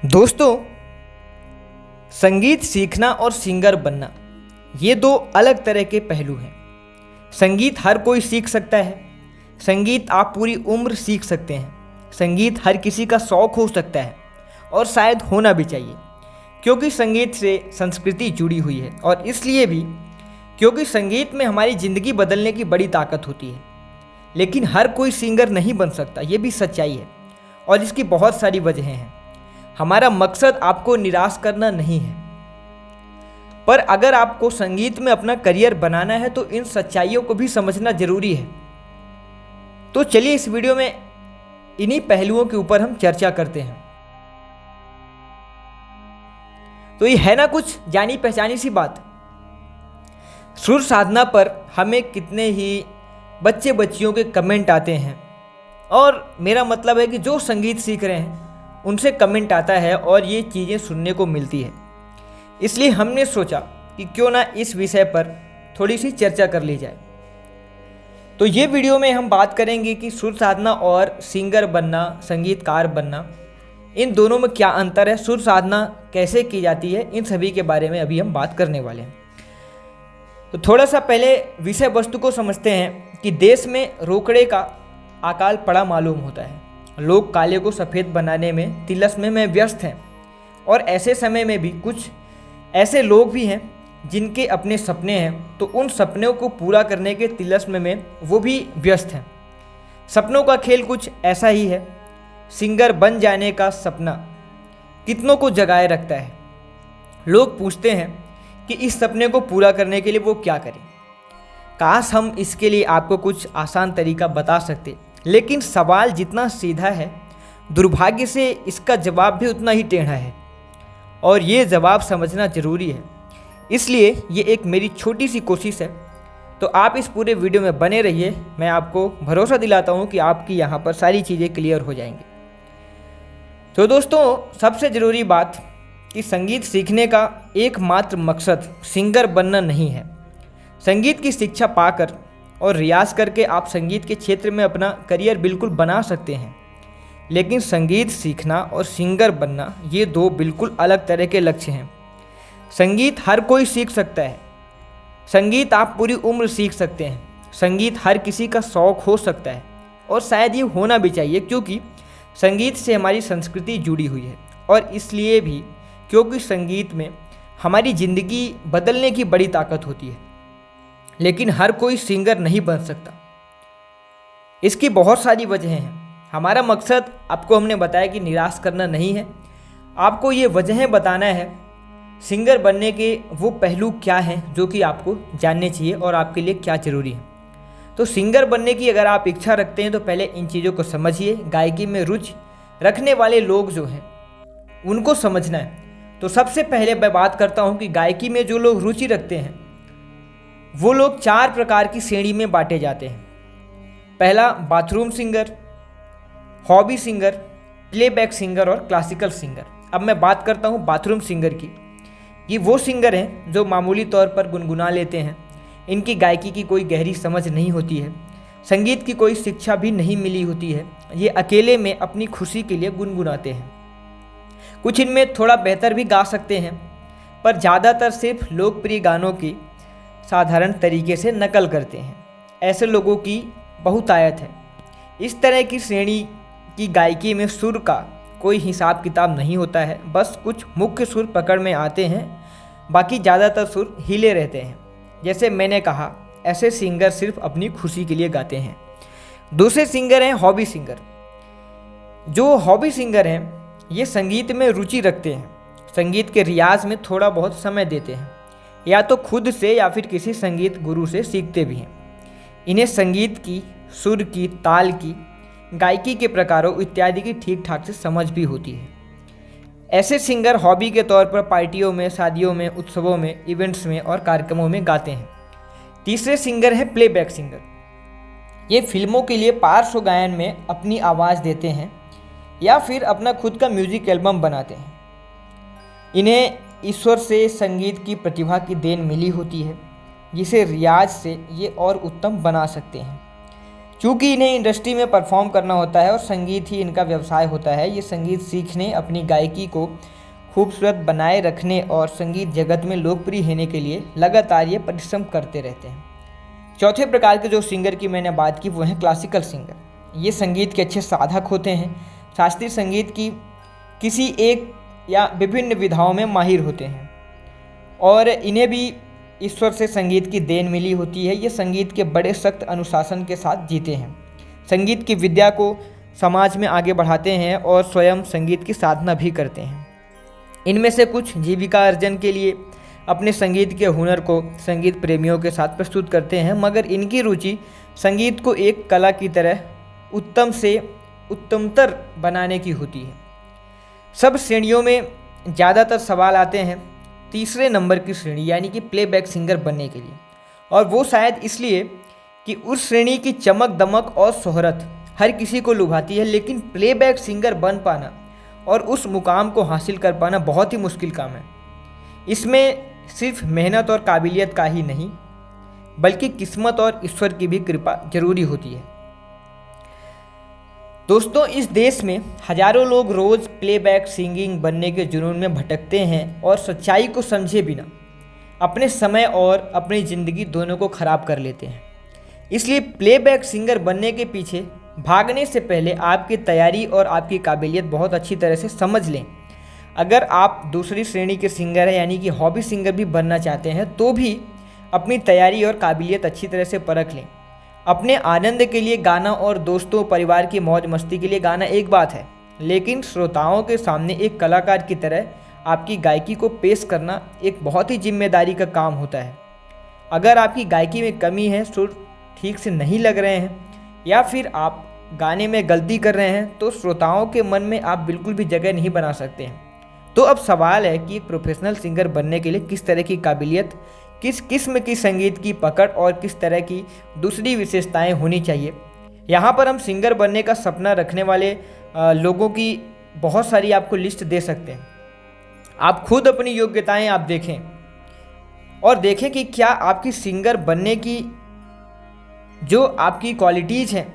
दोस्तों, संगीत सीखना और सिंगर बनना ये दो अलग तरह के पहलू हैं। संगीत हर कोई सीख सकता है। संगीत आप पूरी उम्र सीख सकते हैं। संगीत हर किसी का शौक़ हो सकता है और शायद होना भी चाहिए, क्योंकि संगीत से संस्कृति जुड़ी हुई है और इसलिए भी क्योंकि संगीत में हमारी ज़िंदगी बदलने की बड़ी ताकत होती है। लेकिन हर कोई सिंगर नहीं बन सकता, ये भी सच्चाई है और इसकी बहुत सारी वजहें हैं। हमारा मकसद आपको निराश करना नहीं है, पर अगर आपको संगीत में अपना करियर बनाना है तो इन सच्चाइयों को भी समझना जरूरी है। तो चलिए इस वीडियो में इन्हीं पहलुओं के ऊपर हम चर्चा करते हैं। तो ये है ना कुछ जानी पहचानी सी बात। सुर साधना पर हमें कितने ही बच्चे बच्चियों के कमेंट आते हैं, और मेरा मतलब है कि जो संगीत सीख रहे हैं उनसे कमेंट आता है और ये चीज़ें सुनने को मिलती है। इसलिए हमने सोचा कि क्यों ना इस विषय पर थोड़ी सी चर्चा कर ली जाए। तो ये वीडियो में हम बात करेंगे कि सुर साधना और सिंगर बनना, संगीतकार बनना, इन दोनों में क्या अंतर है, सुर साधना कैसे की जाती है, इन सभी के बारे में अभी हम बात करने वाले हैं। तो थोड़ा सा पहले विषय वस्तु को समझते हैं कि देश में रोकड़े का अकाल पड़ा मालूम होता है। लोग काले को सफ़ेद बनाने में, तिलस्म में व्यस्त हैं, और ऐसे समय में भी कुछ ऐसे लोग भी हैं जिनके अपने सपने हैं, तो उन सपनों को पूरा करने के तिलस्म में वो भी व्यस्त हैं। सपनों का खेल कुछ ऐसा ही है। सिंगर बन जाने का सपना कितनों को जगाए रखता है। लोग पूछते हैं कि इस सपने को पूरा करने के लिए वो क्या करें। काश हम इसके लिए आपको कुछ आसान तरीका बता सकते, लेकिन सवाल जितना सीधा है, दुर्भाग्य से इसका जवाब भी उतना ही टेढ़ा है, और ये जवाब समझना ज़रूरी है। इसलिए ये एक मेरी छोटी सी कोशिश है। तो आप इस पूरे वीडियो में बने रहिए। मैं आपको भरोसा दिलाता हूँ कि आपकी यहाँ पर सारी चीज़ें क्लियर हो जाएंगी। तो दोस्तों, सबसे ज़रूरी बात कि संगीत सीखने का एकमात्र मकसद सिंगर बनना नहीं है। संगीत की शिक्षा पाकर और रियाज करके आप संगीत के क्षेत्र में अपना करियर बिल्कुल बना सकते हैं, लेकिन संगीत सीखना और सिंगर बनना ये दो बिल्कुल अलग तरह के लक्ष्य हैं। संगीत हर कोई सीख सकता है। संगीत आप पूरी उम्र सीख सकते हैं। संगीत हर किसी का शौक़ हो सकता है और शायद ये होना भी चाहिए, क्योंकि संगीत से हमारी संस्कृति जुड़ी हुई है और इसलिए भी क्योंकि संगीत में हमारी ज़िंदगी बदलने की बड़ी ताकत होती है। लेकिन हर कोई सिंगर नहीं बन सकता। इसकी बहुत सारी वजहें हैं। हमारा मकसद आपको हमने बताया कि निराश करना नहीं है, आपको ये वजहें बताना है सिंगर बनने के वो पहलू क्या हैं जो कि आपको जानने चाहिए और आपके लिए क्या ज़रूरी है। तो सिंगर बनने की अगर आप इच्छा रखते हैं तो पहले इन चीज़ों को समझिए। गायकी में रुचि रखने वाले लोग जो हैं उनको समझना है। तो सबसे पहले मैं बात करता हूँ कि गायकी में जो लोग रुचि रखते हैं वो लोग 4 प्रकार की श्रेणी में बांटे जाते हैं। पहला bathroom singer, hobby singer, playback singer और क्लासिकल सिंगर। अब मैं बात करता हूँ बाथरूम सिंगर की। ये वो सिंगर हैं जो मामूली तौर पर गुनगुना लेते हैं। इनकी गायकी की कोई गहरी समझ नहीं होती है, संगीत की कोई शिक्षा भी नहीं मिली होती है। ये अकेले में अपनी खुशी के लिए गुनगुनाते हैं। कुछ इनमें थोड़ा बेहतर भी गा सकते हैं, पर ज़्यादातर सिर्फ लोकप्रिय गानों की साधारण तरीके से नकल करते हैं। ऐसे लोगों की बहुतायत है। इस तरह की श्रेणी की गायकी में सुर का कोई हिसाब किताब नहीं होता है, बस कुछ मुख्य सुर पकड़ में आते हैं, बाकी ज़्यादातर सुर हिले रहते हैं। जैसे मैंने कहा, ऐसे सिंगर सिर्फ अपनी खुशी के लिए गाते हैं। दूसरे सिंगर हैं हॉबी सिंगर। जो हॉबी सिंगर हैं ये संगीत में रुचि रखते हैं, संगीत के रियाज में थोड़ा बहुत समय देते हैं, या तो खुद से या फिर किसी संगीत गुरु से सीखते भी हैं। इन्हें संगीत की, सुर की, ताल की, गायकी के प्रकारों इत्यादि की ठीक ठाक से समझ भी होती है। ऐसे सिंगर हॉबी के तौर पर पार्टियों में, शादियों में, उत्सवों में, इवेंट्स में और कार्यक्रमों में गाते हैं। तीसरे सिंगर हैं प्लेबैक सिंगर। ये फिल्मों के लिए पार्श्व गायन में अपनी आवाज़ देते हैं या फिर अपना खुद का म्यूजिक एल्बम बनाते हैं। इन्हें ईश्वर से संगीत की प्रतिभा की देन मिली होती है, जिसे रियाज से ये और उत्तम बना सकते हैं। चूँकि इन्हें इंडस्ट्री में परफॉर्म करना होता है और संगीत ही इनका व्यवसाय होता है, ये संगीत सीखने, अपनी गायकी को खूबसूरत बनाए रखने और संगीत जगत में लोकप्रिय होने के लिए लगातार ये परिश्रम करते रहते हैं। चौथे प्रकार के जो सिंगर की मैंने बात की वो हैं क्लासिकल सिंगर। ये संगीत के अच्छे साधक होते हैं, शास्त्रीय संगीत की किसी एक या विभिन्न विधाओं में माहिर होते हैं और इन्हें भी ईश्वर से संगीत की देन मिली होती है। ये संगीत के बड़े सख्त अनुशासन के साथ जीते हैं, संगीत की विद्या को समाज में आगे बढ़ाते हैं और स्वयं संगीत की साधना भी करते हैं। इनमें से कुछ जीविका अर्जन के लिए अपने संगीत के हुनर को संगीत प्रेमियों के साथ प्रस्तुत करते हैं, मगर इनकी रुचि संगीत को एक कला की तरह उत्तम से उत्तमतर बनाने की होती है। सब श्रेणियों में ज़्यादातर सवाल आते हैं तीसरे नंबर की श्रेणी यानी कि प्लेबैक सिंगर बनने के लिए, और वो शायद इसलिए कि उस श्रेणी की चमक दमक और शोहरत हर किसी को लुभाती है, लेकिन प्लेबैक सिंगर बन पाना और उस मुकाम को हासिल कर पाना बहुत ही मुश्किल काम है। इसमें सिर्फ मेहनत और काबिलियत का ही नहीं बल्कि किस्मत और ईश्वर की भी कृपा जरूरी होती है। दोस्तों, इस देश में हजारों लोग रोज़ प्लेबैक सिंगिंग बनने के जुनून में भटकते हैं और सच्चाई को समझे बिना अपने समय और अपनी ज़िंदगी दोनों को ख़राब कर लेते हैं। इसलिए प्लेबैक सिंगर बनने के पीछे भागने से पहले आपकी तैयारी और आपकी काबिलियत बहुत अच्छी तरह से समझ लें। अगर आप दूसरी श्रेणी के सिंगर हैं यानी कि हॉबी सिंगर भी बनना चाहते हैं तो भी अपनी तैयारी और काबिलियत अच्छी तरह से परख लें। अपने आनंद के लिए गाना और दोस्तों परिवार की मौज मस्ती के लिए गाना एक बात है, लेकिन श्रोताओं के सामने एक कलाकार की तरह आपकी गायकी को पेश करना एक बहुत ही जिम्मेदारी का काम होता है। अगर आपकी गायकी में कमी है, सुर ठीक से नहीं लग रहे हैं या फिर आप गाने में गलती कर रहे हैं तो श्रोताओं के मन में आप बिल्कुल भी जगह नहीं बना सकते हैं। तो अब सवाल है कि एक प्रोफेशनल सिंगर बनने के लिए किस तरह की काबिलियत, किस किस्म की संगीत की पकड़ और किस तरह की दूसरी विशेषताएं होनी चाहिए। यहाँ पर हम सिंगर बनने का सपना रखने वाले लोगों की बहुत सारी आपको लिस्ट दे सकते हैं। आप खुद अपनी योग्यताएं आप देखें और देखें कि क्या आपकी सिंगर बनने की जो आपकी क्वालिटीज़ हैं,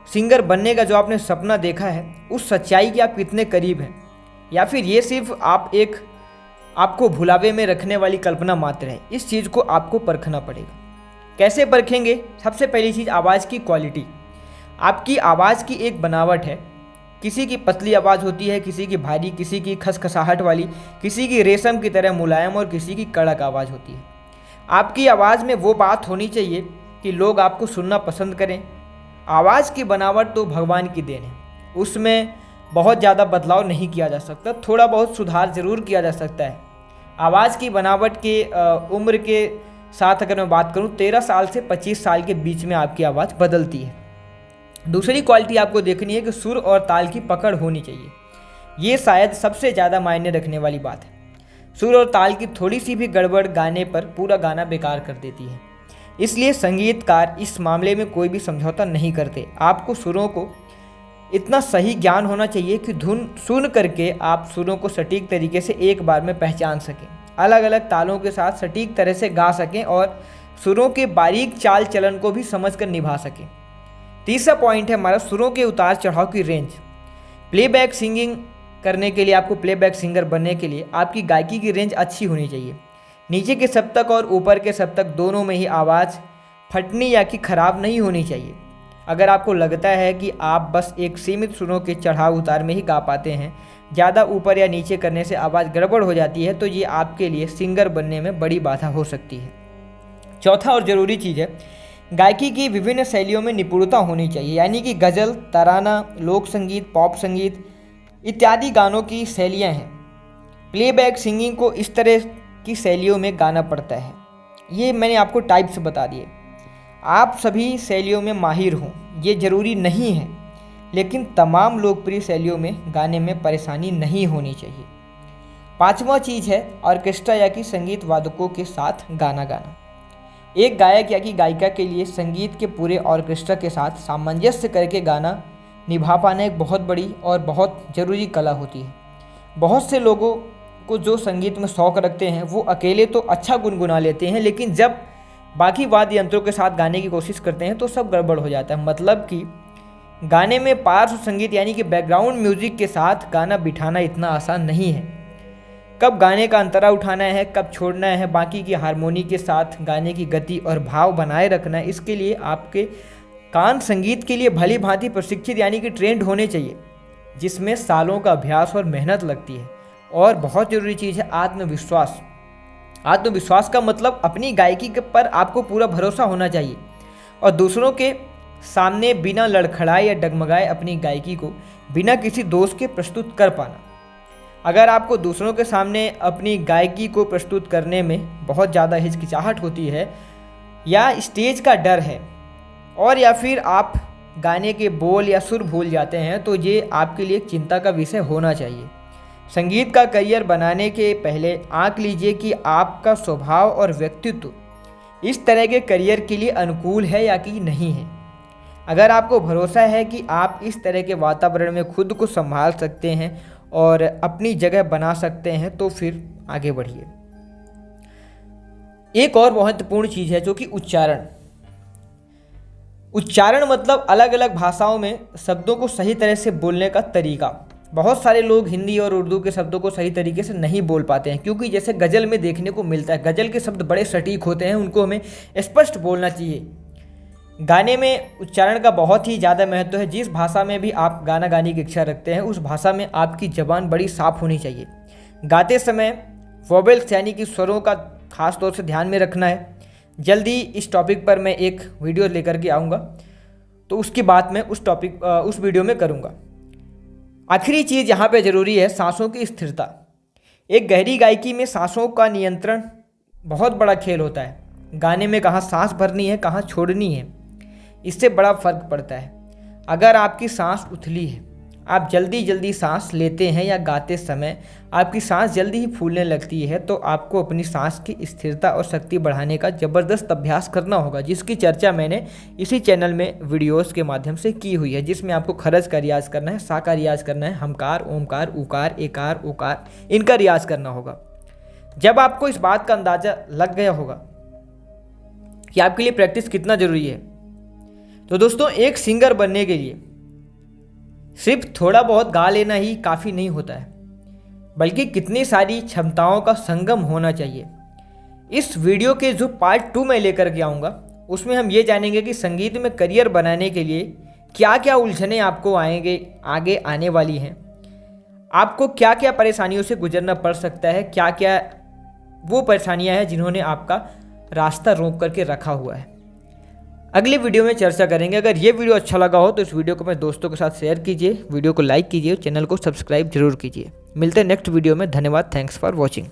सिंगर बनने का जो आपने सपना देखा है, उस सच्चाई के आप कितने करीब हैं, या फिर ये सिर्फ आपको भुलावे में रखने वाली कल्पना मात्र है। इस चीज़ को आपको परखना पड़ेगा। कैसे परखेंगे? सबसे पहली चीज़ आवाज़ की क्वालिटी। आपकी आवाज़ की एक बनावट है, किसी की पतली आवाज़ होती है, किसी की भारी, किसी की खसखसाहट वाली, किसी की रेशम की तरह मुलायम और किसी की कड़क आवाज़ होती है। आपकी आवाज़ में वो बात होनी चाहिए कि लोग आपको सुनना पसंद करें। आवाज़ की बनावट तो भगवान की देन है, उसमें बहुत ज़्यादा बदलाव नहीं किया जा सकता, थोड़ा बहुत सुधार ज़रूर किया जा सकता है। आवाज़ की बनावट के उम्र के साथ अगर मैं बात करूं, 13 साल से 25 साल के बीच में आपकी आवाज़ बदलती है। दूसरी क्वालिटी आपको देखनी है कि सुर और ताल की पकड़ होनी चाहिए। ये शायद सबसे ज़्यादा मायने रखने वाली बात है। सुर और ताल की थोड़ी सी भी गड़बड़ गाने पर पूरा गाना बेकार कर देती है। इसलिए संगीतकार इस मामले में कोई भी समझौता नहीं करते। आपको सुरों को इतना सही ज्ञान होना चाहिए कि धुन सुन करके आप सुरों को सटीक तरीके से एक बार में पहचान सकें, अलग अलग तालों के साथ सटीक तरह से गा सकें और सुरों के बारीक चाल चलन को भी समझकर निभा सकें। तीसरा पॉइंट है हमारा सुरों के उतार चढ़ाव की रेंज। प्लेबैक सिंगिंग करने के लिए, आपको प्लेबैक सिंगर बनने के लिए आपकी गायकी की रेंज अच्छी होनी चाहिए। नीचे के सप्तक और ऊपर के सप्तक दोनों में ही आवाज़ फटनी या कि खराब नहीं होनी चाहिए। अगर आपको लगता है कि आप बस एक सीमित सुरों के चढ़ाव उतार में ही गा पाते हैं, ज़्यादा ऊपर या नीचे करने से आवाज़ गड़बड़ हो जाती है, तो ये आपके लिए सिंगर बनने में बड़ी बाधा हो सकती है। चौथा और ज़रूरी चीज़ है, गायकी की विभिन्न शैलियों में निपुणता होनी चाहिए, यानी कि गज़ल, तराना, लोक संगीत, पॉप संगीत इत्यादि गानों की शैलियाँ हैं। प्लेबैक सिंगिंग को इस तरह की शैलियों में गाना पड़ता है। ये मैंने आपको टाइप्स बता दिए। आप सभी शैलियों में माहिर हों ये ज़रूरी नहीं है, लेकिन तमाम लोकप्रिय शैलियों में गाने में परेशानी नहीं होनी चाहिए। पांचवा चीज़ है ऑर्केस्ट्रा या कि संगीत वादकों के साथ गाना गाना। एक गायक या कि गायिका के लिए संगीत के पूरे ऑर्केस्ट्रा के साथ सामंजस्य करके गाना निभा पाना एक बहुत बड़ी और बहुत ज़रूरी कला होती है। बहुत से लोगों को जो संगीत में शौक़ रखते हैं वो अकेले तो अच्छा गुनगुना लेते हैं, लेकिन जब बाकी वाद्य यंत्रों के साथ गाने की कोशिश करते हैं तो सब गड़बड़ हो जाता है। मतलब कि गाने में पार्श्व संगीत यानी कि बैकग्राउंड म्यूजिक के साथ गाना बिठाना इतना आसान नहीं है। कब गाने का अंतरा उठाना है, कब छोड़ना है, बाकी की हारमोनी के साथ गाने की गति और भाव बनाए रखना है, इसके लिए आपके कान संगीत के लिए भली भांति प्रशिक्षित यानी कि ट्रेंड होने चाहिए, जिसमें सालों का अभ्यास और मेहनत लगती है। और बहुत ज़रूरी चीज़ है आत्मविश्वास। आत्मविश्वास का मतलब अपनी गायकी पर आपको पूरा भरोसा होना चाहिए और दूसरों के सामने बिना लड़खड़ाए या डगमगाए अपनी गायकी को बिना किसी दोष के प्रस्तुत कर पाना। अगर आपको दूसरों के सामने अपनी गायकी को प्रस्तुत करने में बहुत ज़्यादा हिचकिचाहट होती है या स्टेज का डर है और या फिर आप गाने के बोल या सुर भूल जाते हैं तो ये आपके लिए चिंता का विषय होना चाहिए। संगीत का करियर बनाने के पहले आंक लीजिए कि आपका स्वभाव और व्यक्तित्व इस तरह के करियर के लिए अनुकूल है या कि नहीं है। अगर आपको भरोसा है कि आप इस तरह के वातावरण में खुद को संभाल सकते हैं और अपनी जगह बना सकते हैं तो फिर आगे बढ़िए। एक और महत्वपूर्ण चीज़ है जो कि उच्चारण। उच्चारण मतलब अलग अलग भाषाओं में शब्दों को सही तरह से बोलने का तरीका। बहुत सारे लोग हिंदी और उर्दू के शब्दों को सही तरीके से नहीं बोल पाते हैं, क्योंकि जैसे गज़ल में देखने को मिलता है, गज़ल के शब्द बड़े सटीक होते हैं, उनको हमें स्पष्ट बोलना चाहिए। गाने में उच्चारण का बहुत ही ज़्यादा महत्व है। जिस भाषा में भी आप गाना गाने की इच्छा रखते हैं उस भाषा में आपकी ज़बान बड़ी साफ होनी चाहिए। गाते समय वोवेल्स यानी कि स्वरों का खास तौर से ध्यान में रखना है। जल्दी इस टॉपिक पर मैं एक वीडियो लेकर के आऊँगा, तो उसकी बात मैं उस वीडियो में करूँगा। आखिरी चीज़ यहाँ पे ज़रूरी है सांसों की स्थिरता। एक गहरी गायकी में सांसों का नियंत्रण बहुत बड़ा खेल होता है। गाने में कहाँ सांस भरनी है, कहाँ छोड़नी है, इससे बड़ा फर्क पड़ता है। अगर आपकी सांस उथली है, आप जल्दी सांस लेते हैं या गाते समय आपकी सांस जल्दी ही फूलने लगती है, तो आपको अपनी सांस की स्थिरता और शक्ति बढ़ाने का ज़बरदस्त अभ्यास करना होगा, जिसकी चर्चा मैंने इसी चैनल में वीडियोस के माध्यम से की हुई है, जिसमें आपको खरज का रियाज करना है, सा का रियाज करना है, हमकार, ओमकार, उकार, एकार, ओकार, इनका रियाज करना होगा। जब आपको इस बात का अंदाज़ा लग गया होगा कि आपके लिए प्रैक्टिस कितना ज़रूरी है, तो दोस्तों एक सिंगर बनने के लिए सिर्फ थोड़ा बहुत गा लेना ही काफ़ी नहीं होता है, बल्कि कितनी सारी क्षमताओं का संगम होना चाहिए। इस वीडियो के जो पार्ट 2 में लेकर के आऊँगा उसमें हम ये जानेंगे कि संगीत में करियर बनाने के लिए क्या क्या उलझनें आपको आगे आने वाली हैं, आपको क्या क्या परेशानियों से गुजरना पड़ सकता है, क्या क्या वो परेशानियाँ हैं जिन्होंने आपका रास्ता रोक करके रखा हुआ है। अगले वीडियो में चर्चा करेंगे। अगर ये वीडियो अच्छा लगा हो तो इस वीडियो को अपने दोस्तों के साथ शेयर कीजिए, वीडियो को लाइक कीजिए और चैनल को सब्सक्राइब जरूर कीजिए। मिलते हैं नेक्स्ट वीडियो में। धन्यवाद। Thanks for watching.